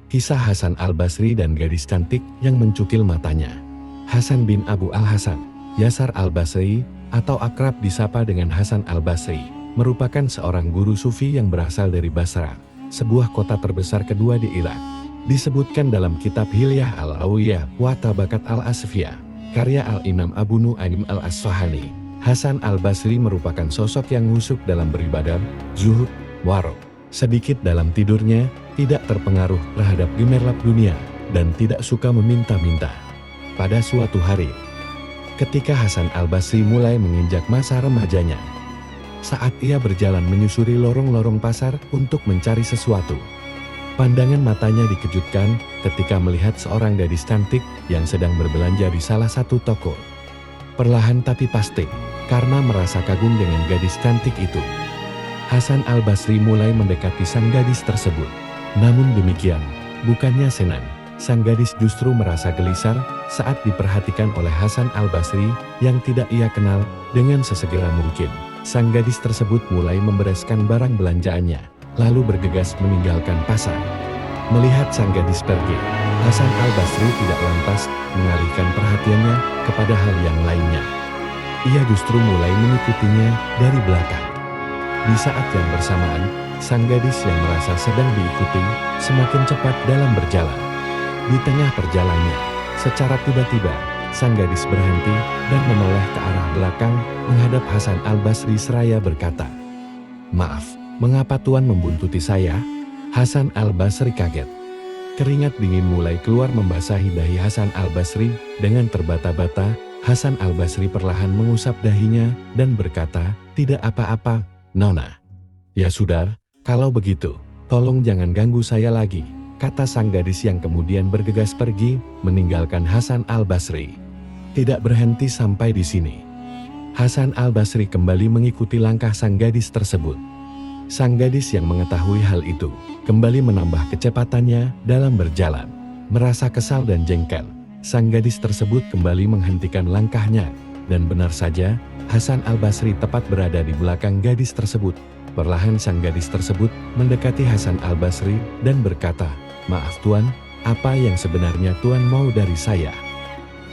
Kisah Hasan Al-Basri dan gadis cantik yang mencukil matanya. Hasan bin Abu Al-Hasan, Yasar Al-Basri, atau akrab disapa dengan Hasan Al-Basri, merupakan seorang guru sufi yang berasal dari Basra, sebuah kota terbesar kedua di Irak. Disebutkan dalam kitab Hilyah Al-Awiyah wa Tabakat Al-Asfiyah, karya Al-Imam Abu Nu'aim Al-Asfahani. Hasan Al-Basri merupakan sosok yang husuk dalam beribadah, zuhud, warok. Sedikit dalam tidurnya, tidak terpengaruh terhadap gemerlap dunia, dan tidak suka meminta-minta. Pada suatu hari, ketika Hasan Al-Basri mulai menginjak masa remajanya, saat ia berjalan menyusuri lorong-lorong pasar untuk mencari sesuatu, pandangan matanya dikejutkan ketika melihat seorang gadis cantik yang sedang berbelanja di salah satu toko. Perlahan tapi pasti, karena merasa kagum dengan gadis cantik itu, Hasan Al-Basri mulai mendekati sang gadis tersebut. Namun demikian, bukannya senang, sang gadis justru merasa gelisar saat diperhatikan oleh Hasan Al-Basri yang tidak ia kenal. Dengan sesegera mungkin, sang gadis tersebut mulai membereskan barang belanjaannya, lalu bergegas meninggalkan pasar. Melihat sang gadis pergi, Hasan Al-Basri tidak lantas mengalihkan perhatiannya kepada hal yang lainnya. Ia justru mulai mengikutinya dari belakang. Di saat yang bersamaan, sang gadis yang merasa sedang diikuti semakin cepat dalam berjalan. Di tengah perjalanannya, secara tiba-tiba, sang gadis berhenti dan menoleh ke arah belakang menghadap Hasan Al-Basri seraya berkata, "Maaf, mengapa Tuan membuntuti saya?" Hasan Al-Basri kaget. Keringat dingin mulai keluar membasahi dahi Hasan Al-Basri. Dengan terbata-bata, Hasan Al-Basri perlahan mengusap dahinya dan berkata, "Tidak apa-apa, Nona." "Ya sudah, kalau begitu, tolong jangan ganggu saya lagi," kata sang gadis yang kemudian bergegas pergi, meninggalkan Hasan Al-Basri. Tidak berhenti sampai di sini. Hasan Al-Basri kembali mengikuti langkah sang gadis tersebut. Sang gadis yang mengetahui hal itu, kembali menambah kecepatannya dalam berjalan. Merasa kesal dan jengkel, sang gadis tersebut kembali menghentikan langkahnya, dan benar saja, Hasan Al-Basri tepat berada di belakang gadis tersebut. Perlahan sang gadis tersebut mendekati Hasan Al-Basri dan berkata, "Maaf Tuan, apa yang sebenarnya Tuan mau dari saya?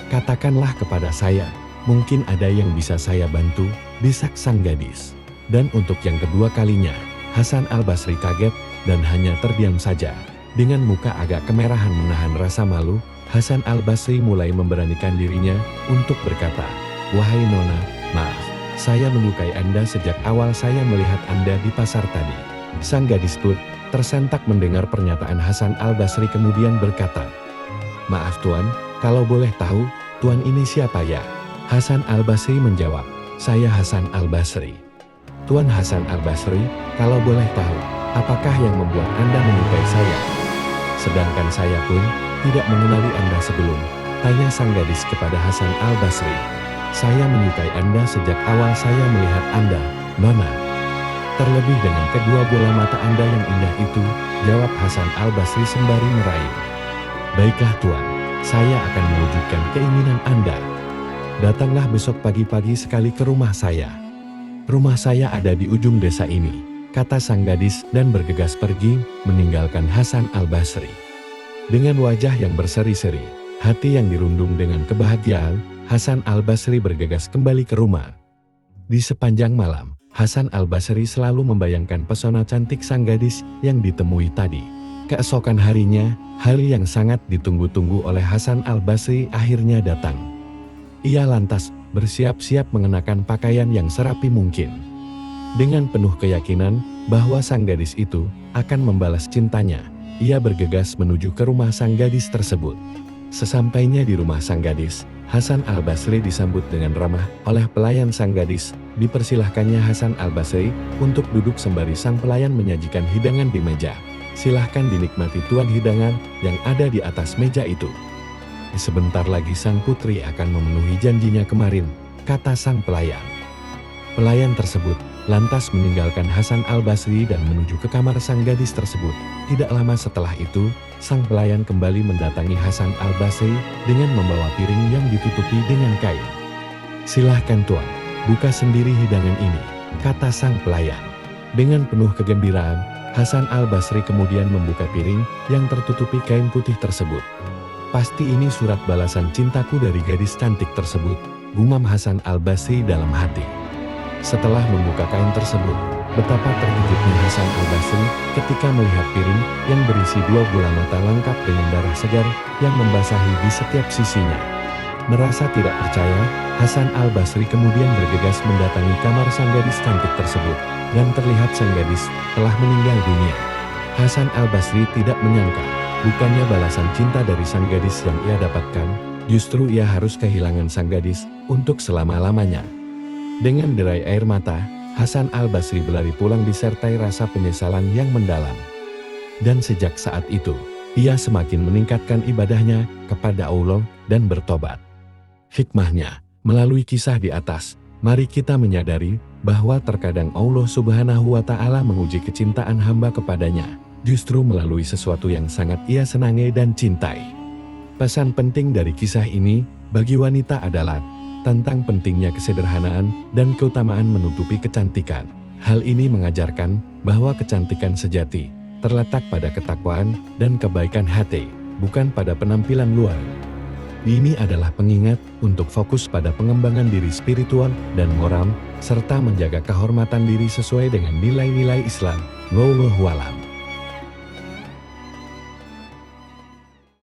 Katakanlah kepada saya, mungkin ada yang bisa saya bantu," desak sang gadis. Dan untuk yang kedua kalinya, Hasan Al-Basri kaget dan hanya terdiam saja. Dengan muka agak kemerahan menahan rasa malu, Hasan Al-Basri mulai memberanikan dirinya untuk berkata, "Wahai Nona, maaf, saya menyukai Anda sejak awal saya melihat Anda di pasar tadi." Sang gadis pun tersentak mendengar pernyataan Hasan Al-Basri kemudian berkata, "Maaf Tuan, kalau boleh tahu, Tuan ini siapa ya?" Hasan Al-Basri menjawab, "Saya Hasan Al-Basri." "Tuan Hasan Al-Basri, kalau boleh tahu, apakah yang membuat Anda menyukai saya? Sedangkan saya pun tidak mengenali Anda sebelum," tanya sang gadis kepada Hasan Al-Basri. "Saya menyukai Anda sejak awal saya melihat Anda, Nona. Terlebih dengan kedua bola mata Anda yang indah itu," jawab Hasan Al-Basri sembari meraih. "Baiklah Tuan, saya akan mewujudkan keinginan Anda. Datanglah besok pagi-pagi sekali ke rumah saya. Rumah saya ada di ujung desa ini," kata sang gadis dan bergegas pergi, meninggalkan Hasan Al-Basri. Dengan wajah yang berseri-seri, hati yang dirundung dengan kebahagiaan, Hasan Al-Basri bergegas kembali ke rumah. Di sepanjang malam, Hasan Al-Basri selalu membayangkan pesona cantik sang gadis yang ditemui tadi. Keesokan harinya, hari yang sangat ditunggu-tunggu oleh Hasan Al-Basri akhirnya datang. Ia lantas bersiap-siap mengenakan pakaian yang serapi mungkin. Dengan penuh keyakinan bahwa sang gadis itu akan membalas cintanya, ia bergegas menuju ke rumah sang gadis tersebut. Sesampainya di rumah sang gadis, Hasan Al-Basri disambut dengan ramah oleh pelayan sang gadis. Dipersilahkannya Hasan Al-Basri untuk duduk sembari sang pelayan menyajikan hidangan di meja. "Silahkan dinikmati Tuan hidangan yang ada di atas meja itu. Sebentar lagi sang putri akan memenuhi janjinya kemarin," kata sang pelayan. Pelayan tersebut lantas meninggalkan Hasan Al-Basri dan menuju ke kamar sang gadis tersebut. Tidak lama setelah itu, sang pelayan kembali mendatangi Hasan Al-Basri dengan membawa piring yang ditutupi dengan kain. "Silahkan Tuan, buka sendiri hidangan ini," kata sang pelayan. Dengan penuh kegembiraan, Hasan al-Basri kemudian membuka piring yang tertutupi kain putih tersebut. "Pasti ini surat balasan cintaku dari gadis cantik tersebut," gumam Hasan al-Basri dalam hati. Setelah membuka kain tersebut, betapa terkejutnya Hasan al-Basri ketika melihat piring yang berisi 2 bola mata lengkap dengan darah segar yang membasahi di setiap sisinya. Merasa tidak percaya, Hasan al-Basri kemudian bergegas mendatangi kamar sang gadis cantik tersebut, dan terlihat sang gadis telah meninggal dunia. Hasan al-Basri tidak menyangka, bukannya balasan cinta dari sang gadis yang ia dapatkan, justru ia harus kehilangan sang gadis untuk selama-lamanya. Dengan derai air mata, Hasan al-Basri berlari pulang disertai rasa penyesalan yang mendalam. Dan sejak saat itu, ia semakin meningkatkan ibadahnya kepada Allah dan bertobat. Hikmahnya, melalui kisah di atas, mari kita menyadari bahwa terkadang Allah Subhanahu wa Ta'ala menguji kecintaan hamba kepadanya, justru melalui sesuatu yang sangat ia senangi dan cintai. Pesan penting dari kisah ini bagi wanita adalah tentang pentingnya kesederhanaan dan keutamaan menutupi kecantikan. Hal ini mengajarkan bahwa kecantikan sejati terletak pada ketakwaan dan kebaikan hati, bukan pada penampilan luar. Ini adalah pengingat untuk fokus pada pengembangan diri spiritual dan moral, serta menjaga kehormatan diri sesuai dengan nilai-nilai Islam. Wallahu a'lam.